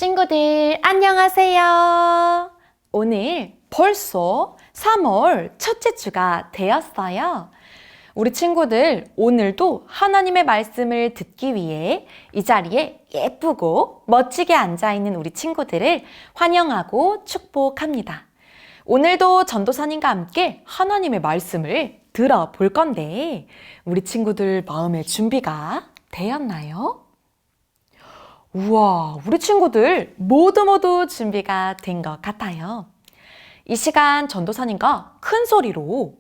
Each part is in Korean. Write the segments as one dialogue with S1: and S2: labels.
S1: 친구들 안녕하세요. 오늘 벌써 3월 첫째 주가 되었어요. 우리 친구들 오늘도 하나님의 말씀을 듣기 위해 이 자리에 예쁘고 멋지게 앉아있는 우리 친구들을 환영하고 축복합니다. 오늘도 전도사님과 함께 하나님의 말씀을 들어볼 건데 우리 친구들 마음의 준비가 되었나요? 우와, 우리 친구들 모두 준비가 된 것 같아요. 이 시간 전도사님과 큰 소리로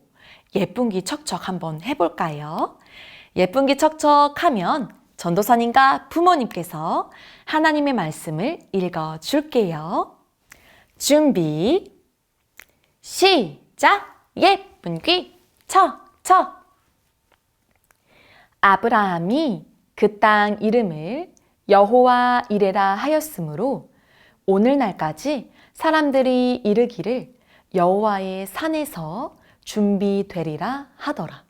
S1: 예쁜기 척척 한번 해볼까요? 예쁜기 척척 하면 전도사님과 부모님께서 하나님의 말씀을 읽어줄게요. 준비, 시작! 예쁜기 척척! 아브라함이 그 땅 이름을 여호와 이레라 하였으므로 오늘날까지 사람들이 이르기를 여호와의 산에서 준비되리라 하더라.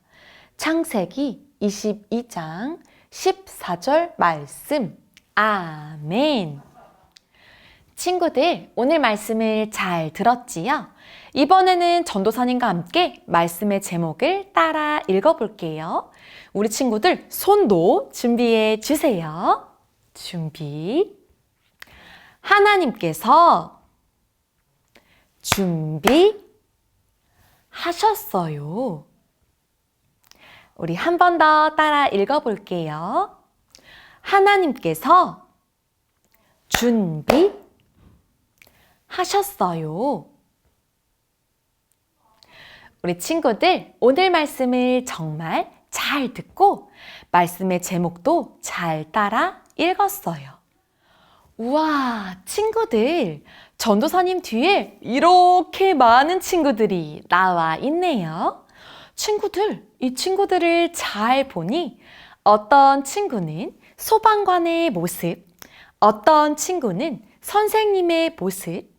S1: 창세기 22장 14절 말씀. 아멘. 친구들, 오늘 말씀을 잘 들었지요? 이번에는 전도사님과 함께 말씀의 제목을 따라 읽어볼게요. 우리 친구들 손도 준비해 주세요. 준비. 하나님께서 준비하셨어요. 우리 한 번 더 따라 읽어볼게요. 하나님께서 준비하셨어요. 우리 친구들 오늘 말씀을 정말 잘 듣고 말씀의 제목도 잘 따라 읽었어요. 우와, 친구들, 전도사님 뒤에 이렇게 많은 친구들이 나와 있네요. 친구들, 이 친구들을 잘 보니 어떤 친구는 소방관의 모습, 어떤 친구는 선생님의 모습,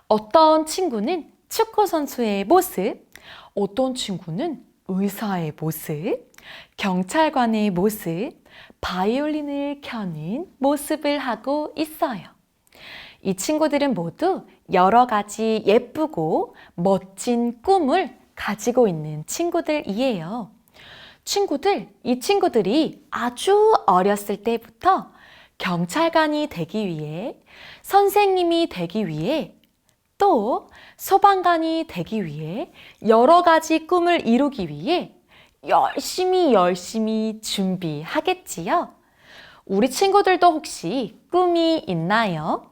S1: 어떤 친구는 축구선수의 모습, 어떤 친구는 의사의 모습, 경찰관의 모습, 바이올린을 켜는 모습을 하고 있어요. 이 친구들은 모두 여러 가지 예쁘고 멋진 꿈을 가지고 있는 친구들이에요. 친구들, 이 친구들이 아주 어렸을 때부터 경찰관이 되기 위해, 선생님이 되기 위해, 또 소방관이 되기 위해 여러 가지 꿈을 이루기 위해 열심히 준비하겠지요? 우리 친구들도 혹시 꿈이 있나요?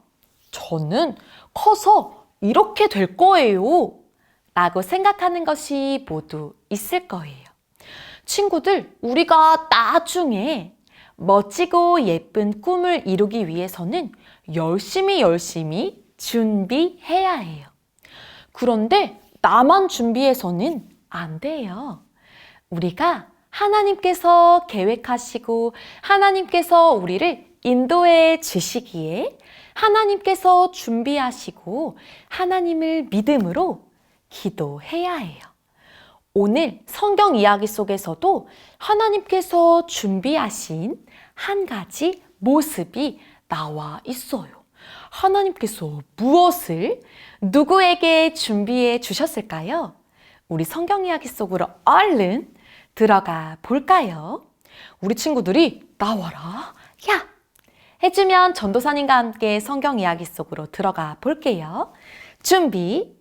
S1: 저는 커서 이렇게 될 거예요 라고 생각하는 것이 모두 있을 거예요. 친구들, 우리가 나중에 멋지고 예쁜 꿈을 이루기 위해서는 열심히 준비해야 해요. 그런데 나만 준비해서는 안 돼요. 우리가 하나님께서 계획하시고 하나님께서 우리를 인도해 주시기에 하나님께서 준비하시고 하나님을 믿음으로 기도해야 해요. 오늘 성경 이야기 속에서도 하나님께서 준비하신 한 가지 모습이 나와 있어요. 하나님께서 무엇을 누구에게 준비해 주셨을까요? 우리 성경 이야기 속으로 얼른 들어가 볼까요? 우리 친구들이 나와라, 야! 해주면 전도사님과 함께 성경 이야기 속으로 들어가 볼게요. 준비,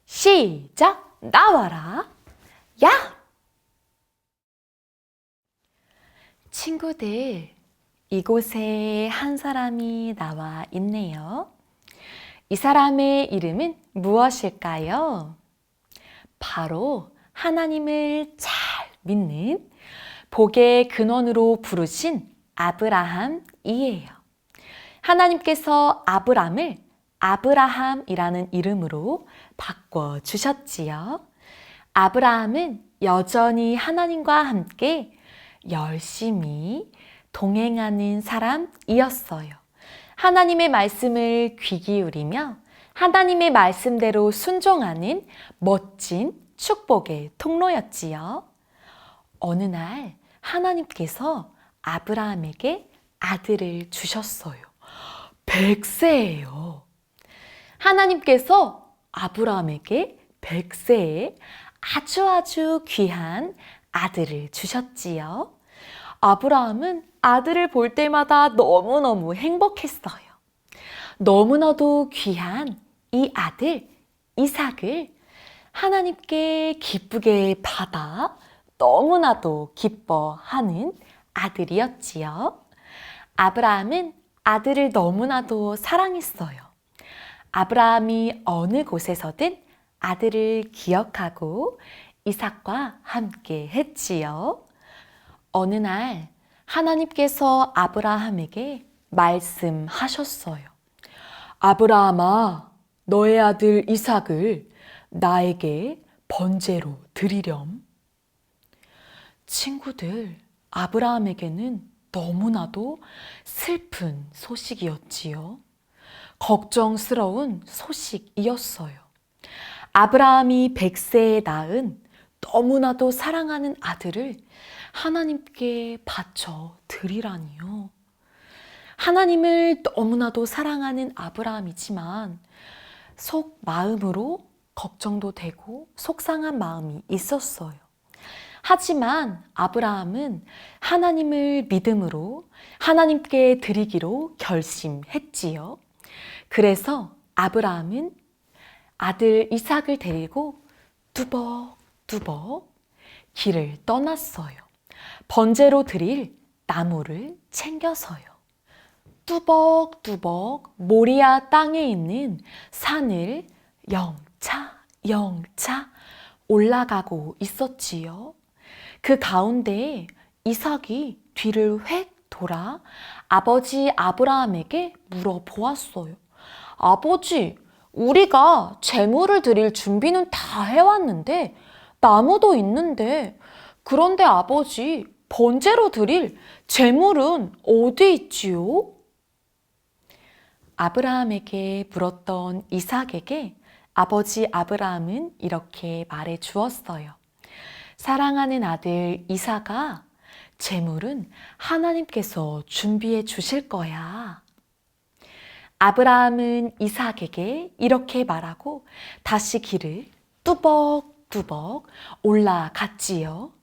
S1: 시작! 나와라, 야! 친구들, 이곳에 한 사람이 나와 있네요. 이 사람의 이름은 무엇일까요? 바로 하나님을 잘 믿는 복의 근원으로 부르신 아브라함이에요. 하나님께서 아브람을 아브라함이라는 이름으로 바꿔주셨지요. 아브라함은 여전히 하나님과 함께 열심히 동행하는 사람이었어요. 하나님의 말씀을 귀 기울이며 하나님의 말씀대로 순종하는 멋진 축복의 통로였지요. 어느 날 하나님께서 아브라함에게 아들을 주셨어요. 100세예요. 하나님께서 아브라함에게 100세에 아주 귀한 아들을 주셨지요. 아브라함은 아들을 볼 때마다 너무너무 행복했어요. 너무나도 귀한 이 아들 이삭을 하나님께 기쁘게 받아 너무나도 기뻐하는 아들이었지요. 아브라함은 아들을 너무나도 사랑했어요. 아브라함이 어느 곳에서든 아들을 기억하고 이삭과 함께 했지요. 어느 날 하나님께서 아브라함에게 말씀하셨어요. 아브라함아, 너의 아들 이삭을 나에게 번제로 드리렴. 친구들, 아브라함에게는 너무나도 슬픈 소식이었지요. 걱정스러운 소식이었어요. 아브라함이 100세에 낳은 너무나도 사랑하는 아들을 하나님께 바쳐 드리라니요. 하나님을 너무나도 사랑하는 아브라함이지만 속 마음으로 걱정도 되고 속상한 마음이 있었어요. 하지만 아브라함은 하나님을 믿음으로 하나님께 드리기로 결심했지요. 그래서 아브라함은 아들 이삭을 데리고 뚜벅뚜벅 길을 떠났어요. 번제로 드릴 나무를 챙겨서요. 뚜벅뚜벅 모리아 땅에 있는 산을 영차 올라가고 있었지요. 그 가운데 이삭이 뒤를 획 돌아 아버지 아브라함에게 물어보았어요. 아버지, 우리가 제물을 드릴 준비는 다 해왔는데 나무도 있는데 그런데 아버지, 번제로 드릴 제물은 어디 있지요? 아브라함에게 물었던 이삭에게 아버지 아브라함은 이렇게 말해 주었어요. 사랑하는 아들 이삭아, 제물은 하나님께서 준비해 주실 거야. 아브라함은 이삭에게 이렇게 말하고 다시 길을 뚜벅뚜벅 올라갔지요.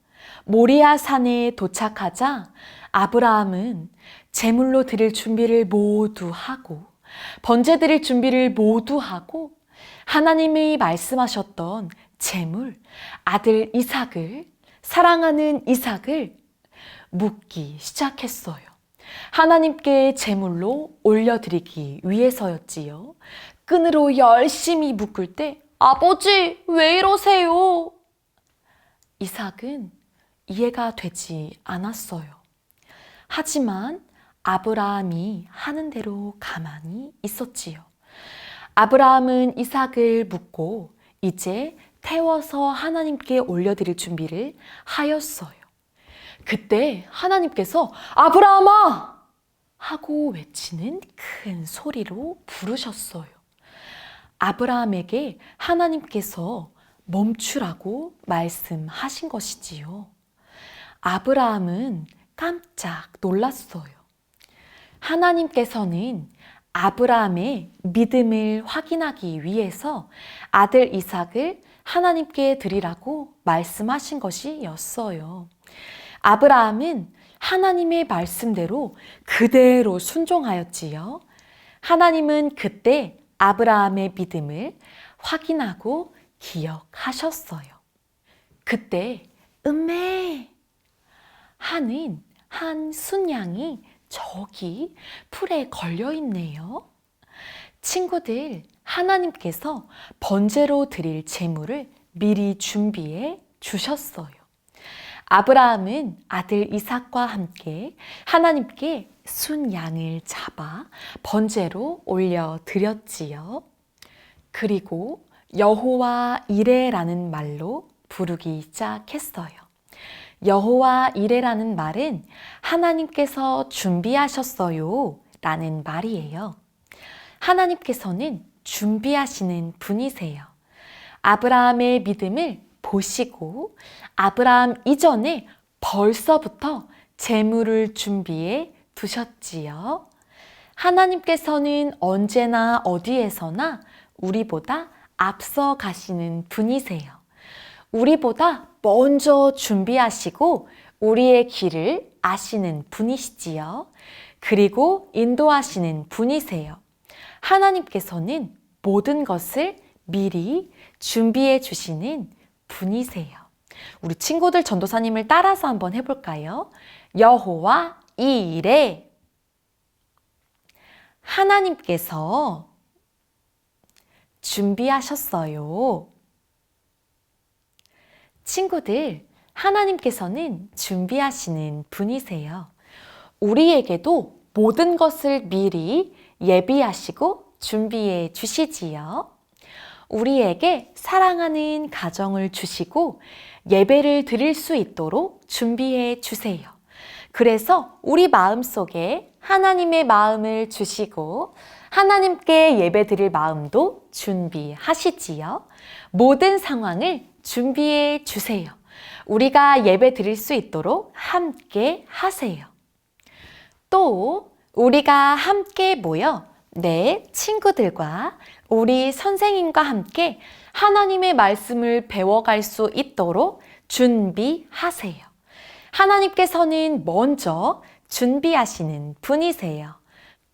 S1: 모리아 산에 도착하자 아브라함은 제물로 드릴 준비를 모두 하고 번제 드릴 준비를 모두 하고 하나님이 말씀하셨던 제물, 아들 이삭을, 사랑하는 이삭을 묻기 시작했어요. 하나님께 제물로 올려드리기 위해서였지요. 끈으로 열심히 묶을 때 아버지, 왜 이러세요? 이삭은 이해가 되지 않았어요. 하지만 아브라함이 하는 대로 가만히 있었지요. 아브라함은 이삭을 묻고 이제 태워서 하나님께 올려드릴 준비를 하였어요. 그때 하나님께서 아브라함아! 하고 외치는 큰 소리로 부르셨어요. 아브라함에게 하나님께서 멈추라고 말씀하신 것이지요. 아브라함은 깜짝 놀랐어요. 하나님께서는 아브라함의 믿음을 확인하기 위해서 아들 이삭을 하나님께 드리라고 말씀하신 것이었어요. 아브라함은 하나님의 말씀대로 그대로 순종하였지요. 하나님은 그때 아브라함의 믿음을 확인하고 기억하셨어요. 그때 음메 하는 한 순양이 저기 풀에 걸려 있네요. 친구들, 하나님께서 번제로 드릴 제물을 미리 준비해 주셨어요. 아브라함은 아들 이삭과 함께 하나님께 순양을 잡아 번제로 올려 드렸지요. 그리고 여호와 이레라는 말로 부르기 시작했어요. 여호와 이레라는 말은 하나님께서 준비하셨어요 라는 말이에요. 하나님께서는 준비하시는 분이세요. 아브라함의 믿음을 보시고 아브라함 이전에 벌써부터 제물을 준비해 두셨지요. 하나님께서는 언제나 어디에서나 우리보다 앞서 가시는 분이세요. 우리보다 먼저 준비하시고 우리의 길을 아시는 분이시지요. 그리고 인도하시는 분이세요. 하나님께서는 모든 것을 미리 준비해 주시는 분이세요. 우리 친구들 전도사님을 따라서 한번 해볼까요? 여호와 이레. 하나님께서 준비하셨어요. 친구들, 하나님께서는 준비하시는 분이세요. 우리에게도 모든 것을 미리 예비하시고 준비해 주시지요. 우리에게 사랑하는 가정을 주시고 예배를 드릴 수 있도록 준비해 주세요. 그래서 우리 마음속에 하나님의 마음을 주시고 하나님께 예배 드릴 마음도 준비하시지요. 모든 상황을 준비해 주세요. 우리가 예배 드릴 수 있도록 함께 하세요. 또 우리가 함께 모여 내 친구들과 우리 선생님과 함께 하나님의 말씀을 배워갈 수 있도록 준비하세요. 하나님께서는 먼저 준비하시는 분이세요.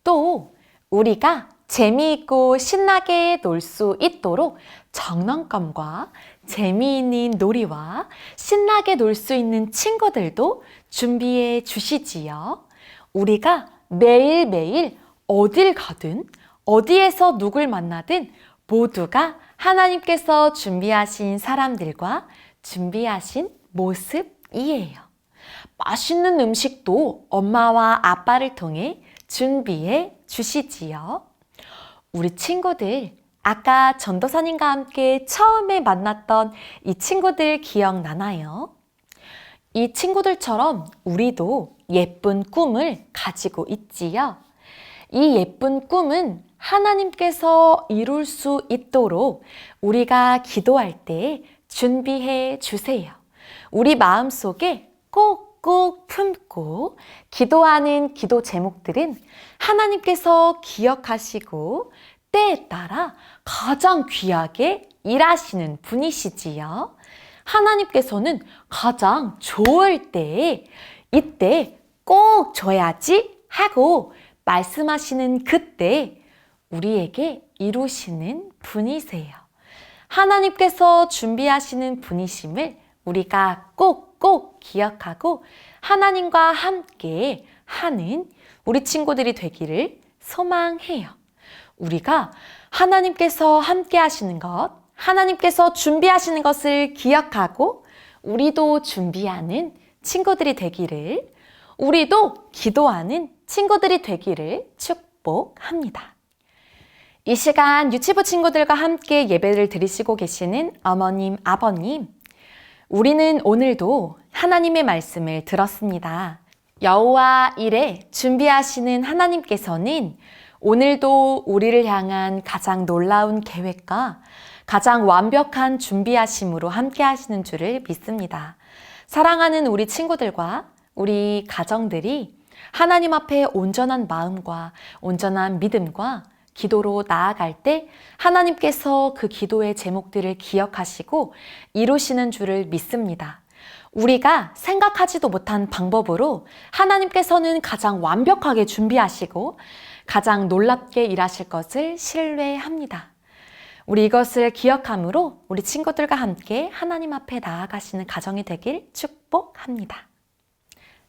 S1: 또 우리가 재미있고 신나게 놀 수 있도록 장난감과 재미있는 놀이와 신나게 놀 수 있는 친구들도 준비해 주시지요. 우리가 매일매일 어딜 가든 어디에서 누굴 만나든 모두가 하나님께서 준비하신 사람들과 준비하신 모습이에요. 맛있는 음식도 엄마와 아빠를 통해 준비해 주시지요. 우리 친구들, 아까 전도사님과 함께 처음에 만났던 이 친구들 기억나나요? 이 친구들처럼 우리도 예쁜 꿈을 가지고 있지요. 이 예쁜 꿈은 하나님께서 이룰 수 있도록 우리가 기도할 때 준비해 주세요. 우리 마음속에 꼭꼭 품고 기도하는 기도 제목들은 하나님께서 기억하시고 때에 따라 가장 귀하게 일하시는 분이시지요. 하나님께서는 가장 좋을 때에 이때 꼭 줘야지 하고 말씀하시는 그때 우리에게 이루시는 분이세요. 하나님께서 준비하시는 분이심을 우리가 꼭꼭 기억하고 하나님과 함께 하는 우리 친구들이 되기를 소망해요. 우리가 하나님께서 함께 하시는 것, 하나님께서 준비하시는 것을 기억하고 우리도 준비하는 친구들이 되기를, 우리도 기도하는 친구들이 되기를 축복합니다. 이 시간 유치부 친구들과 함께 예배를 드리시고 계시는 어머님, 아버님, 우리는 오늘도 하나님의 말씀을 들었습니다. 여호와 이레 준비하시는 하나님께서는 오늘도 우리를 향한 가장 놀라운 계획과 가장 완벽한 준비하심으로 함께 하시는 줄을 믿습니다. 사랑하는 우리 친구들과 우리 가정들이 하나님 앞에 온전한 마음과 온전한 믿음과 기도로 나아갈 때 하나님께서 그 기도의 제목들을 기억하시고 이루시는 줄을 믿습니다. 우리가 생각하지도 못한 방법으로 하나님께서는 가장 완벽하게 준비하시고 가장 놀랍게 일하실 것을 신뢰합니다. 우리 이것을 기억함으로 우리 친구들과 함께 하나님 앞에 나아가시는 가정이 되길 축복합니다.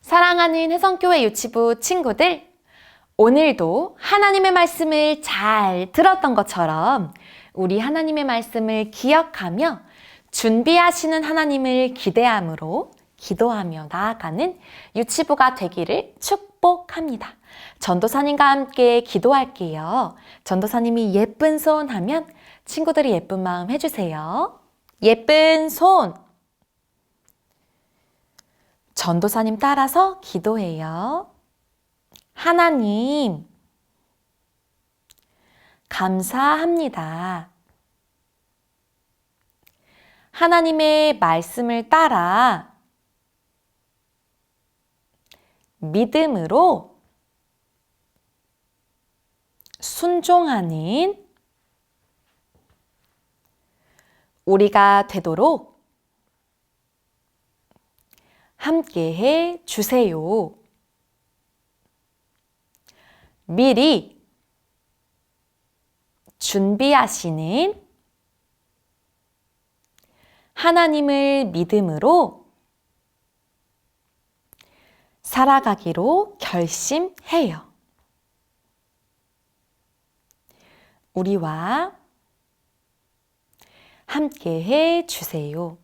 S1: 사랑하는 혜성교회 유치부 친구들, 오늘도 하나님의 말씀을 잘 들었던 것처럼 우리 하나님의 말씀을 기억하며 준비하시는 하나님을 기대함으로 기도하며 나아가는 유치부가 되기를 축복합니다. 전도사님과 함께 기도할게요. 전도사님이 예쁜 손 하면 친구들이 예쁜 마음 해주세요. 예쁜 손. 전도사님 따라서 기도해요. 하나님, 감사합니다. 하나님의 말씀을 따라 믿음으로 순종하는 우리가 되도록 함께해 주세요. 미리 준비하시는 하나님을 믿음으로 살아가기로 결심해요. 우리와 함께해 주세요.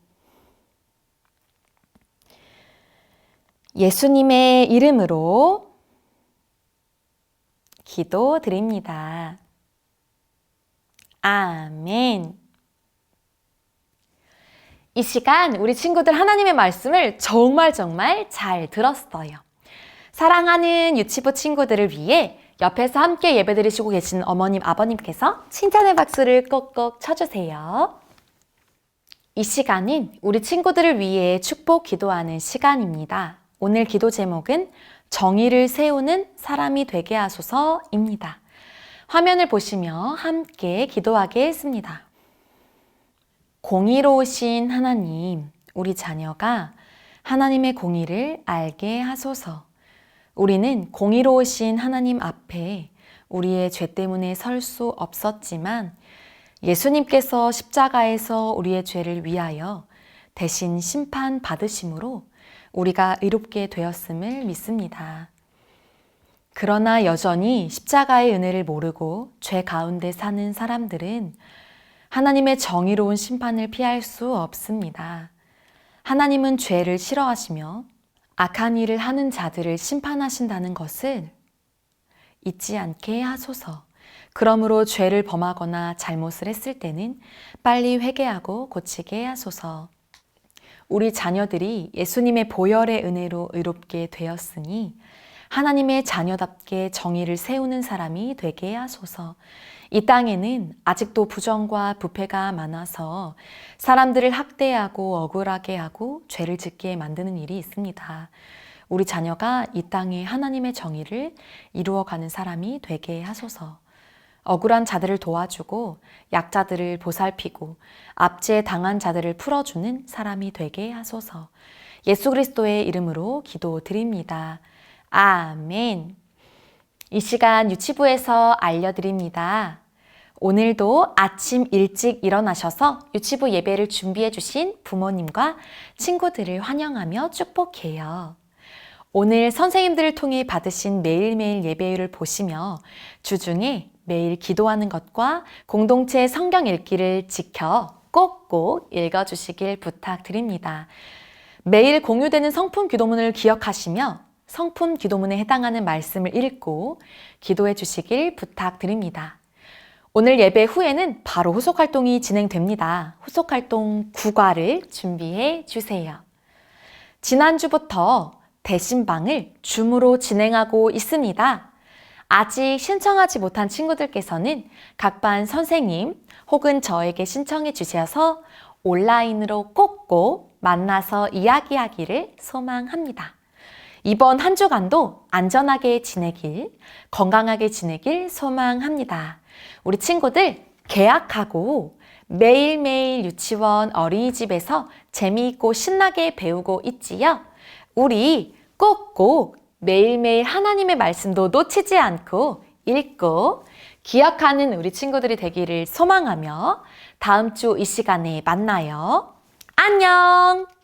S1: 예수님의 이름으로 기도드립니다. 아멘. 이 시간 우리 친구들 하나님의 말씀을 정말 잘 들었어요. 사랑하는 유치부 친구들을 위해 옆에서 함께 예배드리시고 계신 어머님, 아버님께서 칭찬의 박수를 꼭꼭 쳐주세요. 이 시간은 우리 친구들을 위해 축복 기도하는 시간입니다. 오늘 기도 제목은 정의를 세우는 사람이 되게 하소서입니다. 화면을 보시며 함께 기도하겠습니다. 공의로우신 하나님, 우리 자녀가 하나님의 공의를 알게 하소서. 우리는 공의로우신 하나님 앞에 우리의 죄 때문에 설 수 없었지만 예수님께서 십자가에서 우리의 죄를 위하여 대신 심판 받으심으로 우리가 의롭게 되었음을 믿습니다. 그러나 여전히 십자가의 은혜를 모르고 죄 가운데 사는 사람들은 하나님의 정의로운 심판을 피할 수 없습니다. 하나님은 죄를 싫어하시며 악한 일을 하는 자들을 심판하신다는 것을 잊지 않게 하소서. 그러므로 죄를 범하거나 잘못을 했을 때는 빨리 회개하고 고치게 하소서. 우리 자녀들이 예수님의 보혈의 은혜로 의롭게 되었으니 하나님의 자녀답게 정의를 세우는 사람이 되게 하소서. 이 땅에는 아직도 부정과 부패가 많아서 사람들을 학대하고 억울하게 하고 죄를 짓게 만드는 일이 있습니다. 우리 자녀가 이 땅에 하나님의 정의를 이루어가는 사람이 되게 하소서. 억울한 자들을 도와주고 약자들을 보살피고 압제 당한 자들을 풀어주는 사람이 되게 하소서. 예수 그리스도의 이름으로 기도드립니다. 아멘. 이 시간 유치부에서 알려드립니다. 오늘도 아침 일찍 일어나셔서 유치부 예배를 준비해 주신 부모님과 친구들을 환영하며 축복해요. 오늘 선생님들을 통해 받으신 매일매일 예배율을 보시며 주중에 매일 기도하는 것과 공동체 성경 읽기를 지켜 꼭꼭 읽어주시길 부탁드립니다. 매일 공유되는 성품 기도문을 기억하시며 성품 기도문에 해당하는 말씀을 읽고 기도해 주시길 부탁드립니다. 오늘 예배 후에는 바로 후속활동이 진행됩니다. 후속활동 9과를 준비해 주세요. 지난주부터 대신방을 줌으로 진행하고 있습니다. 아직 신청하지 못한 친구들께서는 각 반 선생님 혹은 저에게 신청해 주셔서 온라인으로 꼭꼭 만나서 이야기하기를 소망합니다. 이번 한 주간도 안전하게 지내길, 건강하게 지내길 소망합니다. 우리 친구들 개학하고 매일매일 유치원 어린이집에서 재미있고 신나게 배우고 있지요? 우리 꼭꼭 매일매일 하나님의 말씀도 놓치지 않고 읽고 기억하는 우리 친구들이 되기를 소망하며 다음 주 이 시간에 만나요. 안녕!